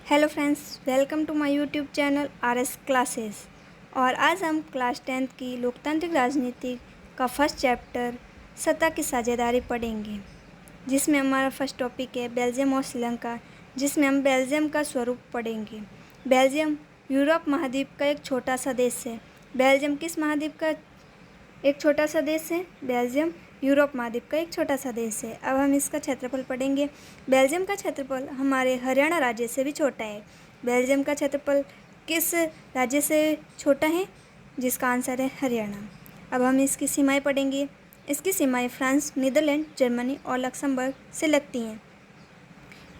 Hello friends, welcome to my YouTube channel RS classes. और आज हम क्लास 10th की लोकतांत्रिक राजनीति का फर्स्ट चैप्टर सत्ता की साझेदारी पढ़ेंगे, जिसमें हमारा फर्स्ट टॉपिक है बेल्जियम और श्रीलंका, जिसमें हम बेल्जियम का स्वरूप पढ़ेंगे। बेल्जियम यूरोप महाद्वीप का एक छोटा सा देश है। बेल्जियम किस महाद्वीप का एक छोटा सा देश है? बेल्जियम यूरोप महाद्वीप का एक छोटा सा देश है। अब हम इसका क्षेत्रफल पढ़ेंगे। बेल्जियम का क्षेत्रफल हमारे हरियाणा राज्य से भी छोटा है। बेल्जियम का क्षेत्रफल किस राज्य से छोटा है? जिसका आंसर है हरियाणा। अब हम इसकी सीमाएं पढ़ेंगे। इसकी सीमाएं फ्रांस, नीदरलैंड, जर्मनी और लक्समबर्ग से लगती हैं।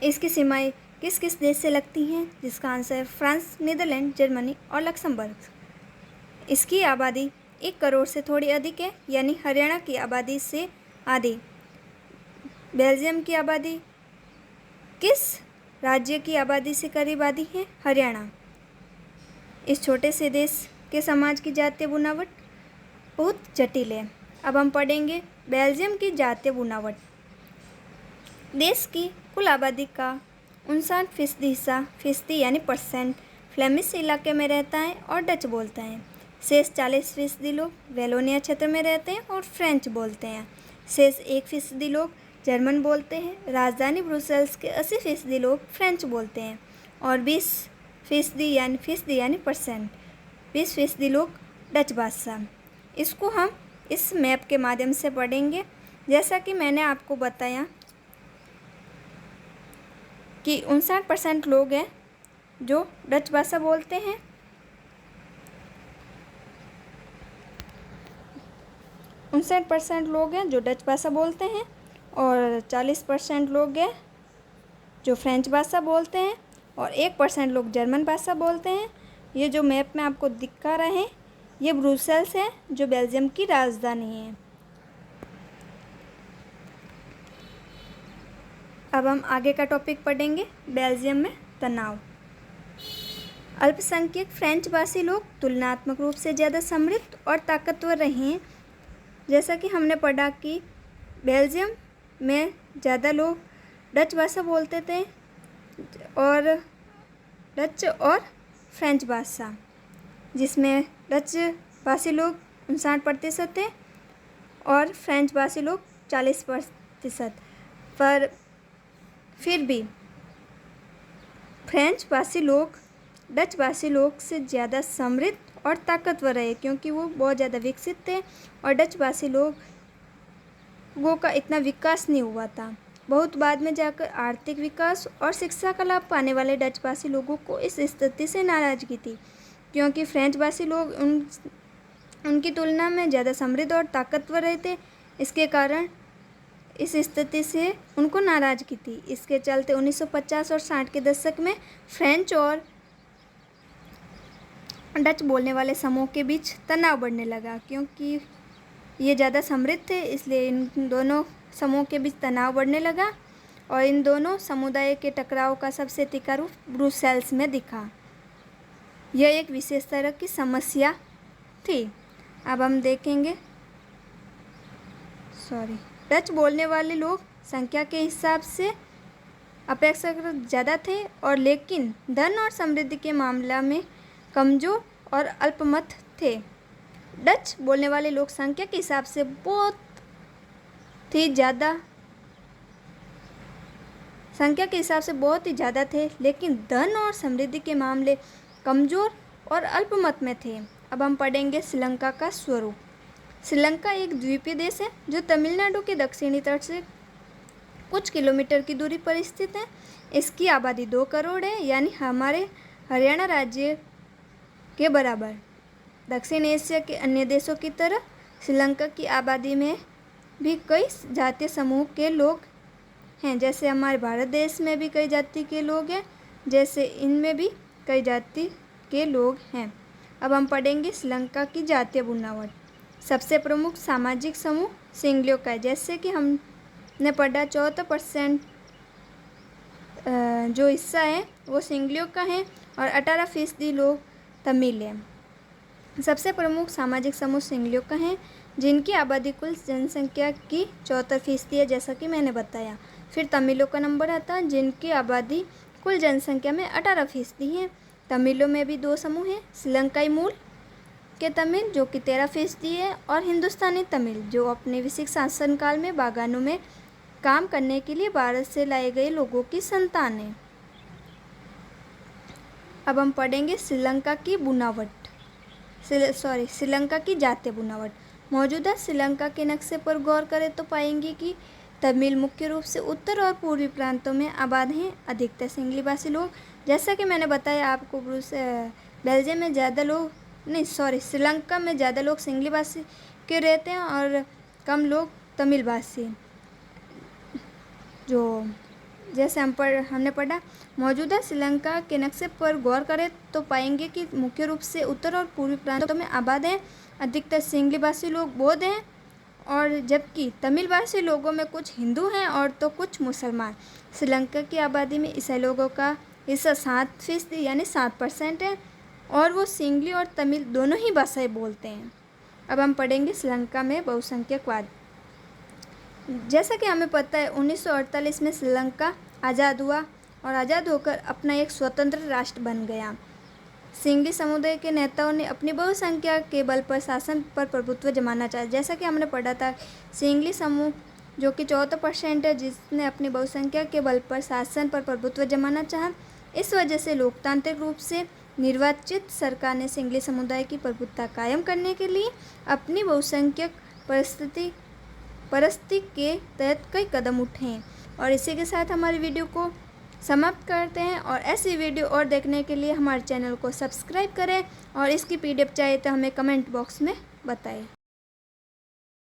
इसकी सीमाएं किस किस देश से लगती हैं? जिसका आंसर है फ्रांस, नीदरलैंड, जर्मनी और लक्समबर्ग। इसकी आबादी 1 करोड़ से थोड़ी अधिक है, यानी हरियाणा की आबादी से आधी। बेल्जियम की आबादी किस राज्य की आबादी से करीब आधी है? हरियाणा। इस छोटे से देश के समाज की जातीय बनावट बहुत जटिल है। अब हम पढ़ेंगे बेल्जियम की जातीय बनावट। देश की कुल आबादी का 59% हिस्सा फीसदी यानी परसेंट फ्लेमिश इलाके में रहता है और डच बोलता है। शेष 40% लोग वेलोनिया क्षेत्र में रहते हैं और फ्रेंच बोलते हैं। शेष 1% लोग जर्मन बोलते हैं। राजधानी ब्रुसेल्स के 80% लोग फ्रेंच बोलते हैं और 20% यानी परसेंट 20% लोग डच भाषा। इसको हम इस मैप के माध्यम से पढ़ेंगे। जैसा कि मैंने आपको बताया कि 59% लोग हैं जो डच भाषा बोलते हैं, 59% लोग हैं जो डच भाषा बोलते हैं और 40% लोग हैं जो फ्रेंच भाषा बोलते हैं और 1% लोग जर्मन भाषा बोलते हैं। ये जो मैप में आपको दिखा रहे हैं, ये ब्रुसेल्स है जो बेल्जियम की राजधानी है। अब हम आगे का टॉपिक पढ़ेंगे, बेल्जियम में तनाव। अल्पसंख्यक फ्रेंच भाषी लोग तुलनात्मक रूप से ज़्यादा समृद्ध और ताकतवर रहे हैं। जैसा कि हमने पढ़ा कि बेल्जियम में ज़्यादा लोग डच भाषा बोलते थे और डच और फ्रेंच भाषा, जिसमें डच भाषी लोग 59% थे और फ्रेंच भाषी लोग 40%। पर फिर भी फ्रेंच भाषी लोग डच भाषी लोग से ज़्यादा समृद्ध और ताकतवर रहे, क्योंकि वो बहुत ज़्यादा विकसित थे और डच भाषी लोगों का इतना विकास नहीं हुआ था। बहुत बाद में जाकर आर्थिक विकास और शिक्षा का लाभ पाने वाले डच भाषी लोगों को इस स्थिति से नाराज़गी थी, क्योंकि फ्रेंच भाषी लोग उनकी तुलना में ज़्यादा समृद्ध और ताकतवर रहे थे। इसके कारण इस स्थिति से उनको नाराज़गी थी। इसके चलते 1950 और 60 के दशक में फ्रेंच और डच बोलने वाले समूह के बीच तनाव बढ़ने लगा, क्योंकि ये ज़्यादा समृद्ध थे, इसलिए इन दोनों समूह के बीच तनाव बढ़ने लगा और इन दोनों समुदाय के टकराव का सबसे तीखा रूप ब्रुसेल्स में दिखा। यह एक विशेष तरह की समस्या थी। अब हम देखेंगे डच बोलने वाले लोग संख्या के हिसाब से अपेक्षाकृत ज़्यादा थे और लेकिन धन और समृद्धि के मामला में कमज़ोर और अल्पमत थे। डच बोलने वाले लोग संख्या के हिसाब से बहुत ही ज़्यादा थे, लेकिन धन और समृद्धि के मामले कमज़ोर और अल्पमत में थे। अब हम पढ़ेंगे श्रीलंका का स्वरूप। श्रीलंका एक द्वीपीय देश है जो तमिलनाडु के दक्षिणी तट से कुछ किलोमीटर की दूरी पर स्थित है। इसकी आबादी 2 करोड़ है, यानी हमारे हरियाणा राज्य के बराबर। दक्षिण एशिया के अन्य देशों की तरह श्रीलंका की आबादी में भी कई जातीय समूह के लोग हैं। जैसे हमारे भारत देश में भी कई जाति के लोग हैं, जैसे इनमें भी कई जाति के लोग हैं। अब हम पढ़ेंगे श्रीलंका की जातीय बनावट। सबसे प्रमुख सामाजिक समूह सिंगलियों का है। जैसे कि हमने पढ़ा 74% जो हिस्सा है वो सिंगलियों का है और 18% लोग तमिल हैं। सबसे प्रमुख सामाजिक समूह सिंगलियों का है, जिनकी आबादी कुल जनसंख्या की 74% है, जैसा कि मैंने बताया। फिर तमिलों का नंबर आता है, जिनकी आबादी कुल जनसंख्या में 18% हैं। तमिलों में भी 2 समूह हैं, श्रीलंकाई मूल के तमिल जो कि 13% है और हिंदुस्तानी तमिल जो अपने वैश्विक शासनकाल में बागानों में काम करने के लिए भारत से लाए गए लोगों की संतान है। अब हम पढ़ेंगे श्रीलंका की जातीय बुनावट। मौजूदा श्रीलंका के नक्शे पर गौर करें तो पाएंगे कि तमिल मुख्य रूप से उत्तर और पूर्वी प्रांतों में आबाद हैं। अधिकतर सिंगली भाषी लोग, जैसा कि मैंने बताया आपको, बेल्जियम में श्रीलंका में ज़्यादा लोग सिंगली भाषी के रहते हैं और कम लोग तमिल भाषी। जैसे हमने पढ़ा, मौजूदा श्रीलंका के नक्शे पर गौर करें तो पाएंगे कि मुख्य रूप से उत्तर और पूर्वी प्रांतों में आबाद हैं। अधिकतर सिंगली भाषी लोग बौद्ध हैं और जबकि तमिल भाषी लोगों में कुछ हिंदू हैं और तो कुछ मुसलमान। श्रीलंका की आबादी में ईसाई लोगों का हिस्सा 7% यानी 7% है और वो सिंगली और तमिल दोनों ही भाषाएं बोलते हैं। अब हम पढ़ेंगे श्रीलंका में बहुसंख्यकवाद। जैसा कि हमें पता है 1948 में श्रीलंका आज़ाद हुआ और आज़ाद होकर अपना एक स्वतंत्र राष्ट्र बन गया। सिंगली समुदाय के नेताओं ने अपनी बहुसंख्या के बल पर शासन पर प्रभुत्व जमाना चाहा। जैसा कि हमने पढ़ा था, सिंगली समूह जो कि 14% है, जिसने अपनी बहुसंख्या के बल पर शासन पर प्रभुत्व जमाना चाहा। इस वजह से लोकतांत्रिक रूप से निर्वाचित सरकार ने सिंगली समुदाय की प्रभुत्व कायम करने के लिए अपनी बहुसंख्यक परिस्थिति के तहत कई कदम उठाए। और इसी के साथ हमारी वीडियो को समाप्त करते हैं और ऐसी वीडियो और देखने के लिए हमारे चैनल को सब्सक्राइब करें और इसकी PDF चाहिए तो हमें कमेंट बॉक्स में बताएं।